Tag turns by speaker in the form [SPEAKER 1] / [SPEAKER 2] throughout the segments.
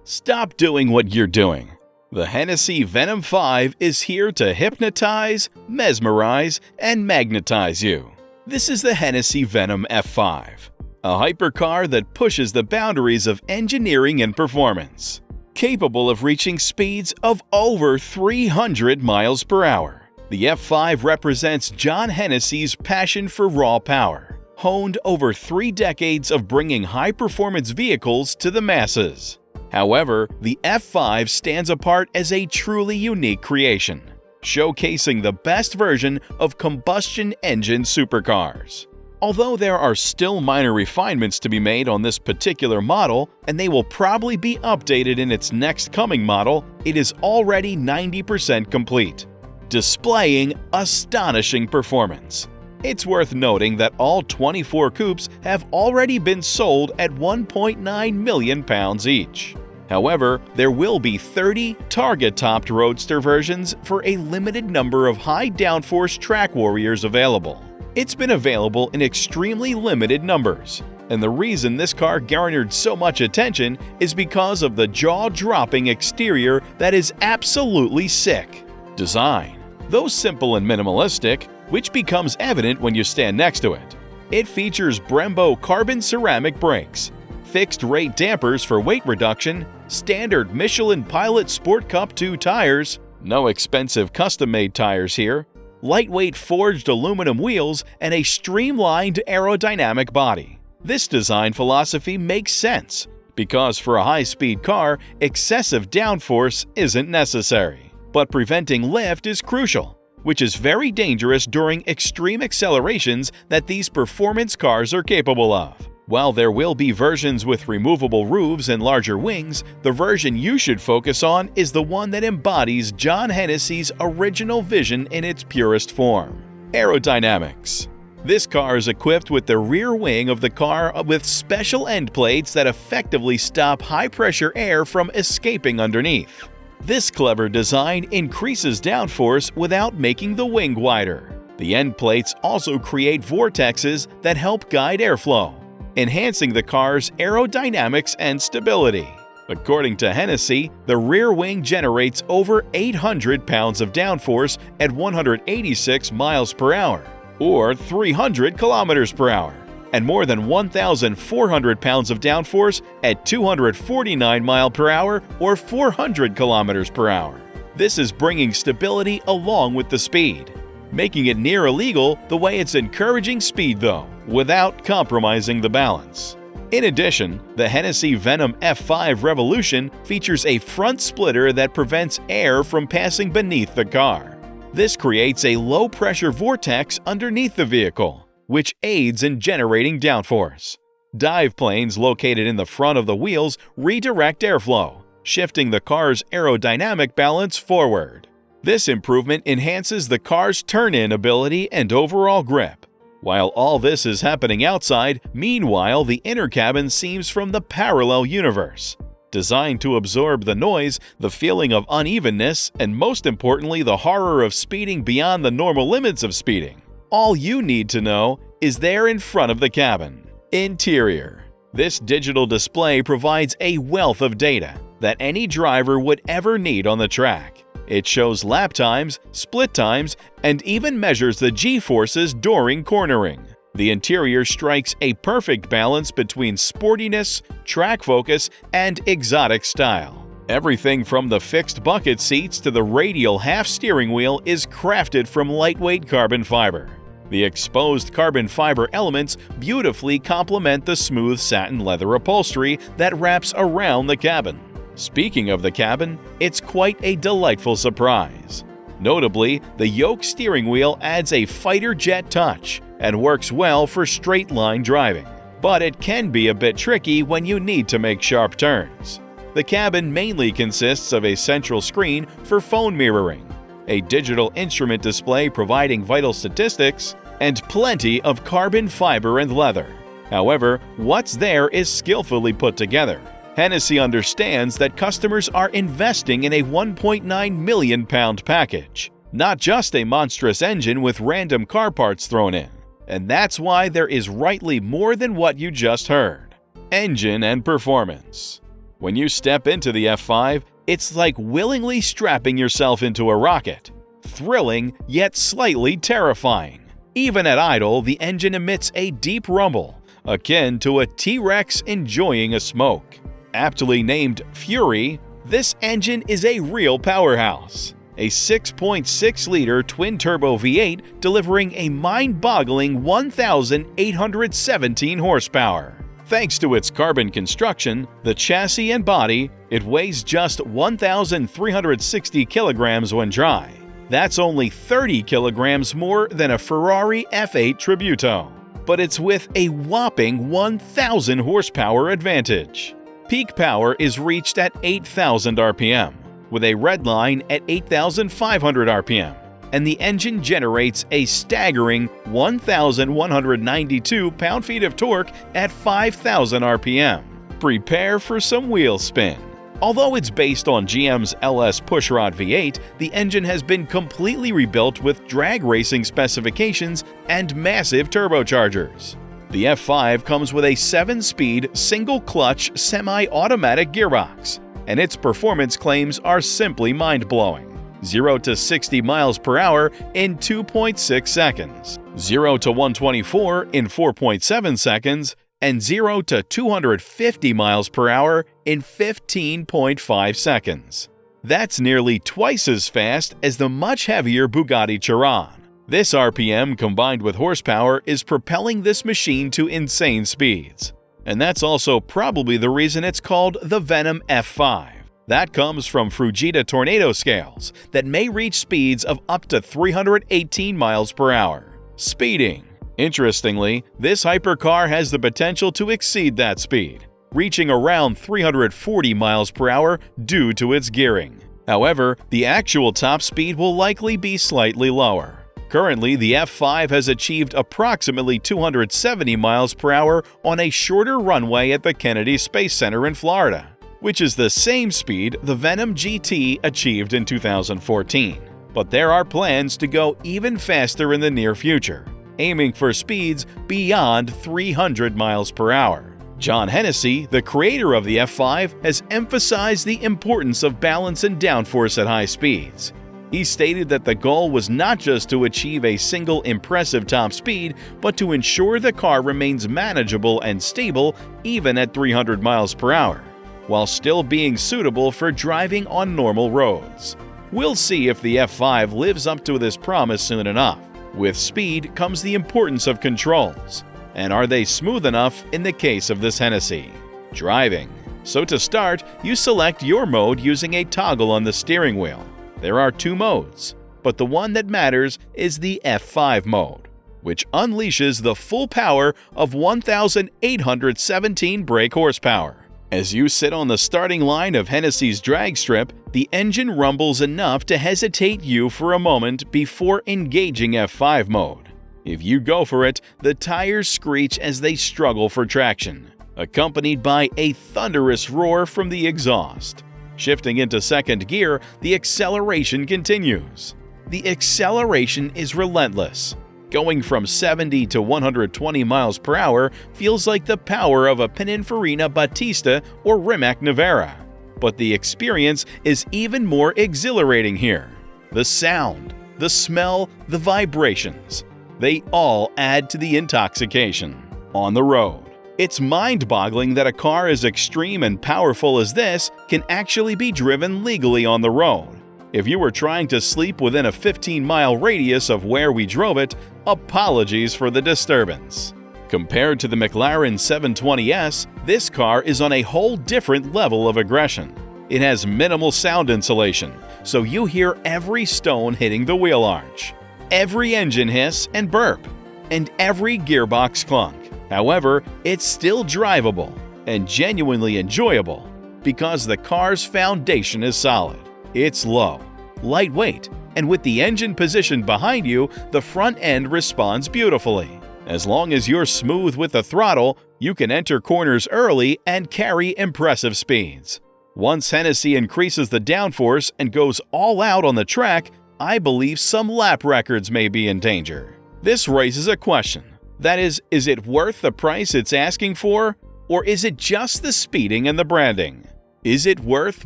[SPEAKER 1] Stop doing what you're doing. The Hennessey Venom 5 is here to hypnotize, mesmerize, and magnetize you. This is the Hennessey Venom F5, a hypercar that pushes the boundaries of engineering and performance. Capable of reaching speeds of over 300 miles per hour, the F5 represents John Hennessey's passion for raw power, honed over 3 decades of bringing high-performance vehicles to the masses. However, the F5 stands apart as a truly unique creation, showcasing the best version of combustion-engined supercars. Although there are still minor refinements to be made on this particular model, and they will probably be updated in its next coming model, it is already 90% complete, displaying astonishing performance. It's worth noting that all 24 coupes have already been sold at £1.9 million each. However, there will be 30 target-topped roadster versions for a limited number of high downforce track warriors available. It's been available in extremely limited numbers, and the reason this car garnered so much attention is because of the jaw-dropping exterior that is absolutely sick. Design, though simple and minimalistic, which becomes evident when you stand next to it. It features Brembo carbon ceramic brakes, fixed-rate dampers for weight reduction, standard Michelin Pilot Sport Cup 2 tires, no expensive custom-made tires here, lightweight forged aluminum wheels, and a streamlined aerodynamic body. This design philosophy makes sense, because for a high-speed car, excessive downforce isn't necessary. But preventing lift is crucial, which is very dangerous during extreme accelerations that these performance cars are capable of. While there will be versions with removable roofs and larger wings, the version you should focus on is the one that embodies John Hennessey's original vision in its purest form. Aerodynamics. This car is equipped with the rear wing of the car with special end plates that effectively stop high-pressure air from escaping underneath. This clever design increases downforce without making the wing wider. The end plates also create vortexes that help guide airflow, enhancing the car's aerodynamics and stability. According to Hennessey, the rear wing generates over 800 pounds of downforce at 186 miles per hour, or 300 kilometers per hour, and more than 1,400 pounds of downforce at 249 miles per hour or 400 kilometers per hour. This is bringing stability along with the speed, making it near illegal the way it's encouraging speed though, without compromising the balance. In addition, the Hennessey Venom F5 Revolution features a front splitter that prevents air from passing beneath the car. This creates a low-pressure vortex underneath the vehicle, which aids in generating downforce. Dive planes located in the front of the wheels redirect airflow, shifting the car's aerodynamic balance forward. This improvement enhances the car's turn-in ability and overall grip. While all this is happening outside, meanwhile the inner cabin seems from the parallel universe, designed to absorb the noise, the feeling of unevenness, and most importantly the horror of speeding beyond the normal limits of speeding. All you need to know is there in front of the cabin. Interior. This digital display provides a wealth of data that any driver would ever need on the track. It shows lap times, split times, and even measures the G-forces during cornering. The interior strikes a perfect balance between sportiness, track focus, and exotic style. Everything from the fixed bucket seats to the radial half steering wheel is crafted from lightweight carbon fiber. The exposed carbon fiber elements beautifully complement the smooth satin leather upholstery that wraps around the cabin. Speaking of the cabin, it's quite a delightful surprise. Notably, the yoke steering wheel adds a fighter jet touch and works well for straight-line driving, but it can be a bit tricky when you need to make sharp turns. The cabin mainly consists of a central screen for phone mirroring, a digital instrument display providing vital statistics, and plenty of carbon fiber and leather. However, what's there is skillfully put together. Hennessey understands that customers are investing in a £1.9 million package, Not just a monstrous engine with random car parts thrown in. And that's why there is rightly more than what you just heard. Engine and performance. When you step into the F5, it's like willingly strapping yourself into a rocket. Thrilling, yet slightly terrifying. Even at idle, the engine emits a deep rumble, akin to a T-Rex enjoying a smoke. Aptly named Fury, this engine is a real powerhouse. A 6.6-liter twin-turbo V8 delivering a mind-boggling 1,817 horsepower. Thanks to its carbon construction, the chassis and body, it weighs just 1,360 kilograms when dry. That's only 30 kilograms more than a Ferrari F8 Tributo. But it's with a whopping 1,000 horsepower advantage. Peak power is reached at 8,000 RPM, with a red line at 8,500 RPM, and the engine generates a staggering 1,192 pound-feet of torque at 5,000 RPM. Prepare for some wheel spin. Although it's based on GM's LS pushrod V8, the engine has been completely rebuilt with drag racing specifications and massive turbochargers. The F5 comes with a 7-speed, single-clutch, semi-automatic gearbox, and its performance claims are simply mind-blowing. 0 to 60 miles per hour in 2.6 seconds, 0 to 124 in 4.7 seconds, and 0 to 250 miles per hour in 15.5 seconds. That's nearly twice as fast as the much heavier Bugatti Chiron. This RPM combined with horsepower is propelling this machine to insane speeds. And that's also probably the reason it's called the Venom F5. That comes from Fujita tornado scales that may reach speeds of up to 318 miles per hour. Speeding. Interestingly, this hypercar has the potential to exceed that speed, reaching around 340 miles per hour due to its gearing. However, the actual top speed will likely be slightly lower. Currently, the F5 has achieved approximately 270 miles per hour on a shorter runway at the Kennedy Space Center in Florida, which is the same speed the Venom GT achieved in 2014. But there are plans to go even faster in the near future, aiming for speeds beyond 300 miles per hour. John Hennessey, the creator of the F5, has emphasized the importance of balance and downforce at high speeds. He stated that the goal was not just to achieve a single impressive top speed, but to ensure the car remains manageable and stable even at 300 miles per hour, while still being suitable for driving on normal roads. We'll see if the F5 lives up to this promise soon enough. With speed comes the importance of controls. And are they smooth enough in the case of this Hennessey? Driving. So to start, you select your mode using a toggle on the steering wheel. There are 2 modes, but the one that matters is the F5 mode, which unleashes the full power of 1,817 brake horsepower. As you sit on the starting line of Hennessey's drag strip, the engine rumbles enough to hesitate you for a moment before engaging F5 mode. If you go for it, the tires screech as they struggle for traction, accompanied by a thunderous roar from the exhaust. Shifting into second gear, the acceleration continues. The acceleration is relentless. Going from 70 to 120 miles per hour feels like the power of a Pininfarina Battista or Rimac Nevera. But the experience is even more exhilarating here. The sound, the smell, the vibrations, they all add to the intoxication. On the road, it's mind-boggling that a car as extreme and powerful as this can actually be driven legally on the road. If you were trying to sleep within a 15-mile radius of where we drove it, apologies for the disturbance. Compared to the McLaren 720S, this car is on a whole different level of aggression. It has minimal sound insulation, so you hear every stone hitting the wheel arch, every engine hiss and burp, and every gearbox clunk. However, it's still drivable and genuinely enjoyable because the car's foundation is solid. It's low, lightweight, and with the engine positioned behind you, the front end responds beautifully. As long as you're smooth with the throttle, you can enter corners early and carry impressive speeds. Once Hennessey increases the downforce and goes all out on the track, I believe some lap records may be in danger. This raises a question. That is it worth the price it's asking for? Or is it just the speeding and the branding? Is it worth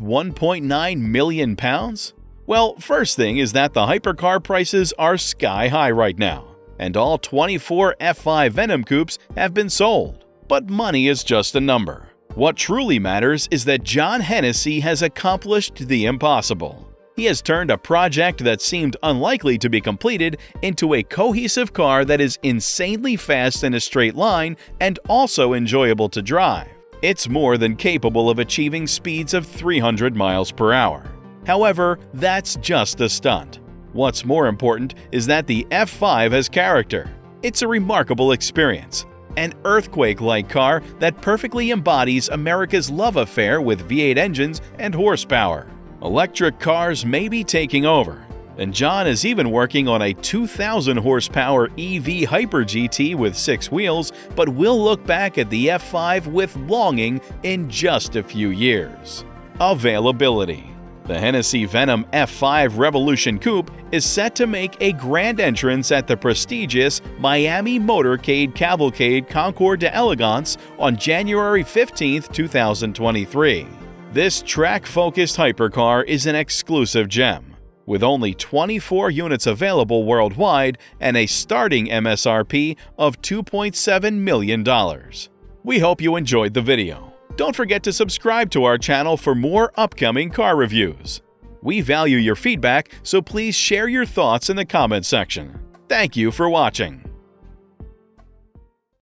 [SPEAKER 1] £1.9 million? Well, first thing is that the hypercar prices are sky high right now, and all 24 F5 Venom coupes have been sold. But money is just a number. What truly matters is that John Hennessey has accomplished the impossible. He has turned a project that seemed unlikely to be completed into a cohesive car that is insanely fast in a straight line and also enjoyable to drive. It's more than capable of achieving speeds of 300 miles per hour. However, that's just a stunt. What's more important is that the F5 has character. It's a remarkable experience. An earthquake-like car that perfectly embodies America's love affair with V8 engines and horsepower. Electric cars may be taking over, and John is even working on a 2,000 horsepower EV Hyper GT with 6 wheels, but we'll look back at the F5 with longing in just a few years. Availability. The Hennessey Venom F5 Revolution Coupe is set to make a grand entrance at the prestigious Miami Motorcade Cavalcade Concours d'Elegance on January 15, 2023. This track-focused hypercar is an exclusive gem, with only 24 units available worldwide and a starting MSRP of $2.7 million. We hope you enjoyed the video. Don't forget to subscribe to our channel for more upcoming car reviews. We value your feedback, so please share your thoughts in the comment section. Thank you for watching.